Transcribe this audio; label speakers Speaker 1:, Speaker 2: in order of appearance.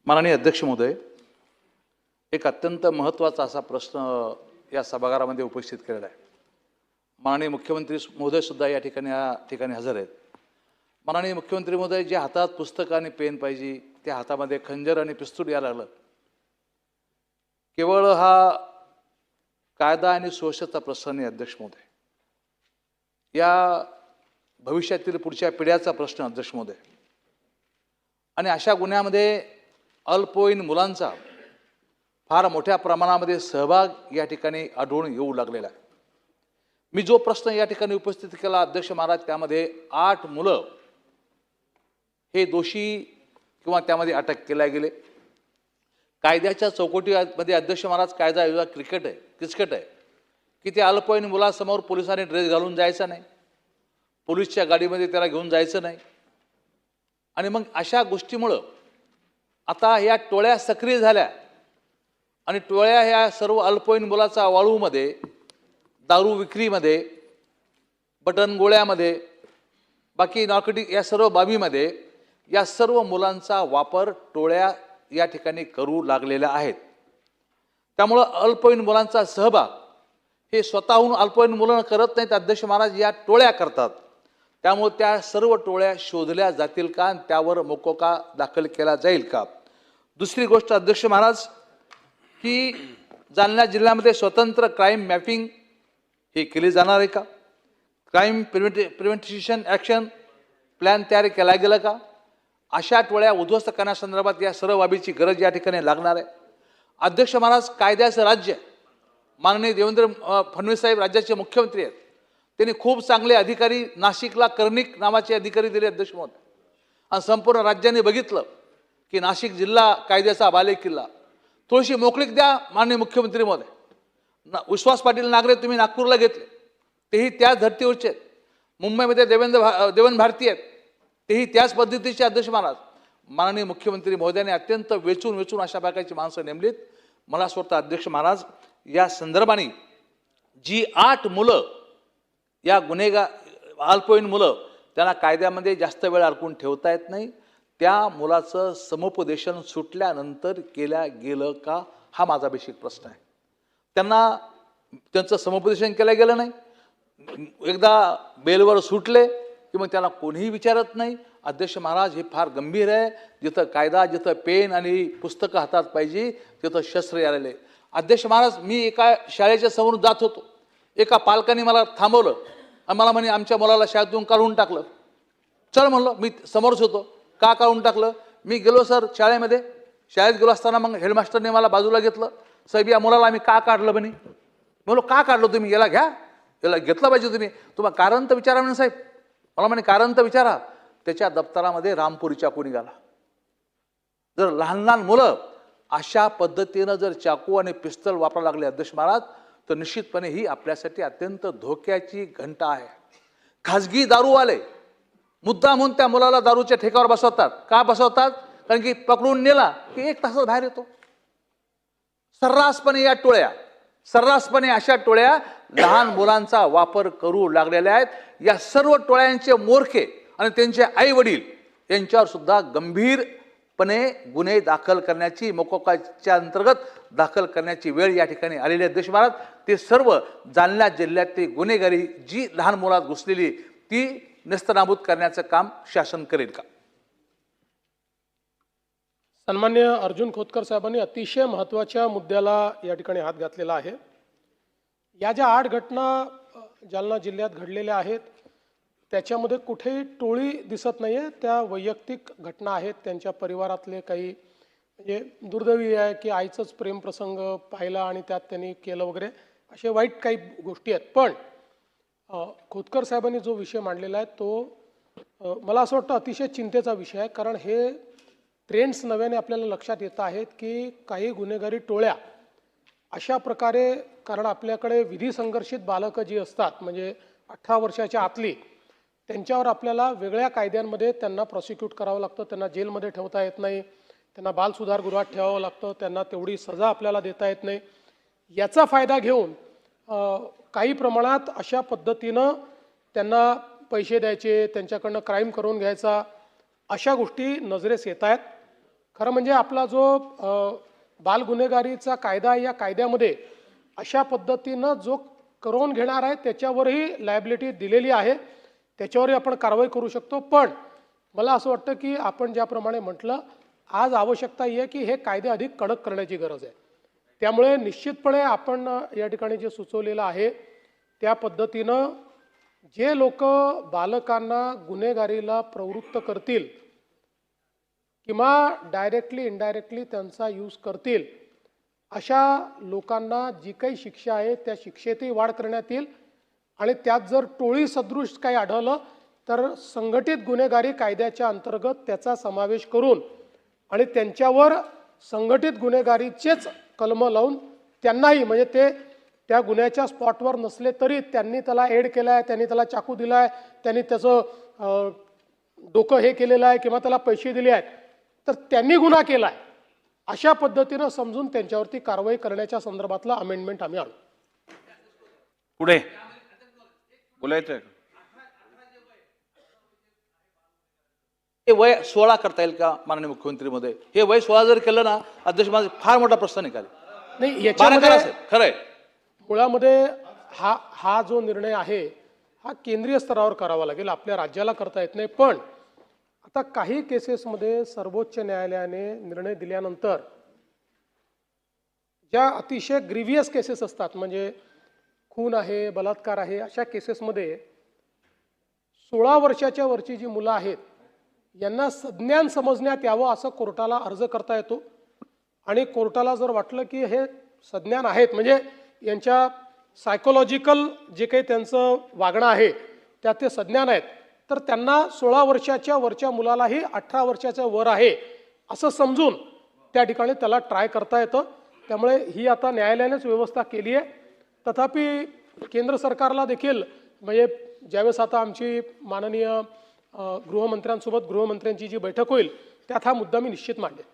Speaker 1: माननीय अध्यक्ष महोदय, एक अत्यंत महत्त्वाचा असा प्रश्न या सभागृहामध्ये उपस्थित केलेला आहे। माननीय मुख्यमंत्री महोदय सुद्धा या ठिकाणी हजर आहेत। माननीय मुख्यमंत्री महोदय, जे हातात पुस्तक आणि पेन पाहिजे त्या हातामध्ये खंजर आणि पिस्तूल यायला लागलं। केवळ हा कायदा आणि सुव्यवस्थेचा प्रश्न नाही अध्यक्ष महोदय, या भविष्यातील पुढच्या पिढ्याचा प्रश्न अध्यक्ष महोदय। आणि अशा गुन्ह्यामध्ये अल्पवयीन मुलांचा फार मोठ्या प्रमाणामध्ये सहभाग या ठिकाणी आढळून येऊ लागलेला आहे। मी जो प्रश्न या ठिकाणी उपस्थित केला अध्यक्ष महाराज, त्यामध्ये 8 मुलं हे दोषी किंवा त्यामध्ये अटक केल्या गेले। कायद्याच्या चौकटीमध्ये अध्यक्ष महाराज कायदा एवढा किचकट आहे की त्या अल्पवयीन मुलासमोर पोलिसांनी ड्रेस घालून जायचा नाही, पोलीसच्या गाडीमध्ये त्याला घेऊन जायचं नाही। आणि मग अशा गोष्टीमुळं आता ह्या टोळ्या सक्रिय झाल्या आणि टोळ्या ह्या सर्व अल्पवयीन मुलाचा वाळूमध्ये, दारू विक्रीमध्ये, बटन गोळ्यामध्ये, बाकी नार्कोटिक या सर्व बाबीमध्ये या सर्व मुलांचा वापर टोळ्या या ठिकाणी करू लागलेल्या आहेत। त्यामुळं अल्पवयीन मुलांचा सहभाग हे स्वतःहून अल्पवयीन मुलं करत नाहीत अध्यक्ष महाराज, या टोळ्या करतात। त्यामुळे त्या सर्व टोळ्या शोधल्या जातील का, त्यावर मोकोका दाखल केला जाईल का? दुसरी गोष्ट अध्यक्ष महाराज, की जालना जिल्ह्यामध्ये स्वतंत्र क्राईम मॅपिंग हे केली जाणार आहे का? क्राईम प्रिव्हेंशन ॲक्शन प्लॅन तयार केला गेला का? अशा टोळ्या उद्ध्वस्त करण्यासंदर्भात या सर्व बाबीची गरज या ठिकाणी लागणार आहे। अध्यक्ष महाराज, कायद्याचं राज्य, माननीय देवेंद्र फडणवीस साहेब राज्याचे मुख्यमंत्री आहेत, त्यांनी खूप चांगले अधिकारी नाशिकला कर्णिक नावाचे अधिकारी दिले अध्यक्ष महोदय। आणि संपूर्ण राज्याने बघितलं की नाशिक जिल्हा कायद्याचा बालेकिल्ला, थोडीशी मोकळीक द्या माननीय मुख्यमंत्री महोदय। विश्वास पाटील नागरे तुम्ही नागपूरला घेतले, तेही त्याच धर्तीवरचे आहेत। मुंबईमध्ये देवेंद्र भारती आहेत, तेही त्याच पद्धतीचे अध्यक्ष महाराज। माननीय मुख्यमंत्री महोदयाने अत्यंत वेचून अशा प्रकारची माणसं नेमलीत। मला असं वाटतं अध्यक्ष महाराज, या संदर्भाने जी 8 मुलं या अल्पवयीन मुलं त्यांना कायद्यामध्ये जास्त वेळ अडकून ठेवता येत नाही, त्या मुलाचं समुपदेशन सुटल्यानंतर केल्या गेलं का, हा माझा बेसिक प्रश्न आहे। त्यांचं समुपदेशन केलं गेलं नाही, एकदा बेलवर सुटले की मग त्यांना कोणीही विचारत नाही। अध्यक्ष महाराज, हे फार गंभीर आहे। जिथं कायदा, जिथं पेन आणि पुस्तकं हातात पाहिजे तिथं शस्त्र आलेले। अध्यक्ष महाराज, मी एका शाळेच्या समोर जात होतो, एका पालकाने मला थांबवलं आणि मला म्हणे आमच्या मुलाला शाळेतून काढून टाकलं। चल म्हणलं, मी समोरच होतो, का काढून टाकलं? मी गेलो सर शाळेमध्ये, शाळेत गेलो असताना मग हेडमास्टरने मला बाजूला घेतलं, साहेब या मुलाला आम्ही का काढलं म्हणे। म्हणलो का काढलं तुम्ही, याला घ्या, याला घेतलं पाहिजे तुम्ही, तुम्हाला कारण तर विचारा म्हणे साहेब। मला म्हणे कारण तर विचारा, त्याच्या दप्तरामध्ये रामपुरी चाकू निघाला। जर लहान मुलं अशा पद्धतीनं जर चाकू आणि पिस्तल वापरायला लागले अध्यक्ष महाराज, तर निश्चितपणे ही आपल्यासाठी अत्यंत धोक्याची घंटा आहे। खाजगी दारूवाले मुद्दामून त्या मुलाला दारूच्या ठेक्यावर बसवतात। का बसवतात? कारण की पकडून नेला की 1 तासात बाहेर येतो। सर्रासपणे अशा टोळ्या लहान मुलांचा वापर करू लागलेल्या आहेत। या सर्व टोळ्यांचे मोरखे आणि त्यांचे आई वडील यांच्यावर सुद्धा गंभीरपणे गुन्हे दाखल करण्याची, मोकोकाच्या अंतर्गत दाखल करण्याची वेळ या ठिकाणी आलेली आहे अध्यक्ष महाराज। ते सर्व जालना जिल्ह्यातली गुन्हेगारी जी लहान मुलात घुसलेली ती नेस्तनाबूत करण्याचं काम शासन करेल का?
Speaker 2: सन्मान्य अर्जुन खोतकर साहेबांनी अतिशय महत्त्वाच्या मुद्द्याला या ठिकाणी हात घातलेला आहे। या ज्या 8 घटना जालना जिल्ह्यात घडलेल्या आहेत, त्याच्यामध्ये कुठेही टोळी दिसत नाही आहे, त्या वैयक्तिक घटना आहेत। त्यांच्या परिवारातले काही म्हणजे दुर्दैवी आहे की आईचंच प्रेमप्रसंग पाहिला आणि त्यात त्यांनी केलं वगैरे, असे वाईट काही गोष्टी आहेत। पण खोतकर साहेबांनी जो विषय मांडलेला आहे तो मला असं वाटतं अतिशय चिंतेचा विषय आहे। कारण हे ट्रेंड्स नव्याने आपल्याला लक्षात येत आहेत की काही गुन्हेगारी टोळ्या अशा प्रकारे, कारण आपल्याकडे विधी संघर्षित बालकं जी असतात म्हणजे 18 वर्षाच्या आतली, त्यांच्यावर आपल्याला वेगळ्या कायद्यांमध्ये त्यांना प्रॉसिक्यूट करावं लागतं, त्यांना जेलमध्ये ठेवता येत नाही, त्यांना बालसुधारगृहात ठेवावं लागतं, त्यांना तेवढी सजा आपल्याला देता येत नाही। याचा फायदा घेऊन काही प्रमाणात अशा पद्धतीनं त्यांना पैसे द्यायचे, त्यांच्याकडनं क्राईम करून घ्यायचा, अशा गोष्टी नजरेस येत आहेत। खरं म्हणजे आपला जो बालगुन्हेगारीचा कायदा आहे, या कायद्यामध्ये अशा पद्धतीनं जो करवून घेणार आहे त्याच्यावरही लायबिलिटी दिलेली आहे, त्याच्यावरही आपण कारवाई करू शकतो. पण मला असं वाटतं की आपण ज्याप्रमाणे म्हटलं, आज आवश्यकता ही आहे की हे कायदे अधिक कडक करण्याची गरज आहे. त्यामुळे निश्चितपणे आपण या ठिकाणी जे सुचवलेलं आहे त्या पद्धतीनं जे लोक बालकांना गुन्हेगारीला प्रवृत्त करतील किंवा डायरेक्टली इनडायरेक्टली त्यांचा यूज करतील, अशा लोकांना जी काही शिक्षा आहे त्या शिक्षेतही वाढ करण्यात येईल. आणि त्यात जर टोळी सदृश काही आढळलं तर संघटित गुन्हेगारी कायद्याच्या अंतर्गत त्याचा समावेश करून आणि त्यांच्यावर संघटित गुन्हेगारीचेच कलमं लावून त्यांनाही, म्हणजे ते त्या गुन्ह्याच्या स्पॉटवर नसले तरी त्यांनी त्याला एड केला आहे, त्यांनी त्याला चाकू दिला आहे, त्यांनी त्याचं डोकं हे केलेलं आहे किंवा त्याला पैसे दिले आहेत, तर त्यांनी गुन्हा केला आहे अशा पद्धतीनं समजून त्यांच्यावरती कारवाई करण्याच्या संदर्भातला अमेंडमेंट आम्ही आणू.
Speaker 3: पुढे बोलायचं आहे.
Speaker 1: हे वय 16 करता येईल का माननीय मुख्यमंत्री मध्ये? हे वय 16 जर केलं ना अध्यक्ष, माझा फार मोठा प्रश्न निघाला.
Speaker 2: नाही,
Speaker 1: 12
Speaker 2: याच्यामध्ये
Speaker 1: करा साहेब, खरंय.
Speaker 2: मुळामध्ये हा जो निर्णय आहे हा केंद्रीय स्तरावर करावा लागेल, आपल्या राज्याला करता येत नाही. पण आता काही केसेसमध्ये सर्वोच्च न्यायालयाने निर्णय दिल्यानंतर ज्या अतिशय ग्रीवियस केसेस असतात, म्हणजे खून आहे, बलात्कार आहे, अशा केसेसमध्ये 16 वर्षाच्या वरची जी मुलं आहेत यांना संज्ञान समजण्यात यावं असं कोर्टाला अर्ज करता येतो. आणि कोर्टाला जर वाटलं की हे संज्ञान आहेत, म्हणजे यांच्या सायकोलॉजिकल जे काही त्यांचं वागणं आहे त्यात ते संज्ञान आहेत, तर त्यांना 16 वर्षाच्या वरच्या मुलालाही 18 वर्षाच्या वर आहे असं समजून त्या ठिकाणी त्याला ट्राय करता येतं. त्यामुळे ही आता न्यायालयानेच व्यवस्था केली आहे. तथापि केंद्र सरकारला देखील, म्हणजे ज्यावेळेस आता आमची माननीय गृहमंत्र्यांसोबत गृहमंत्र्यांची जी बैठक होईल त्यात हा मुद्दा मी निश्चित मांडेन.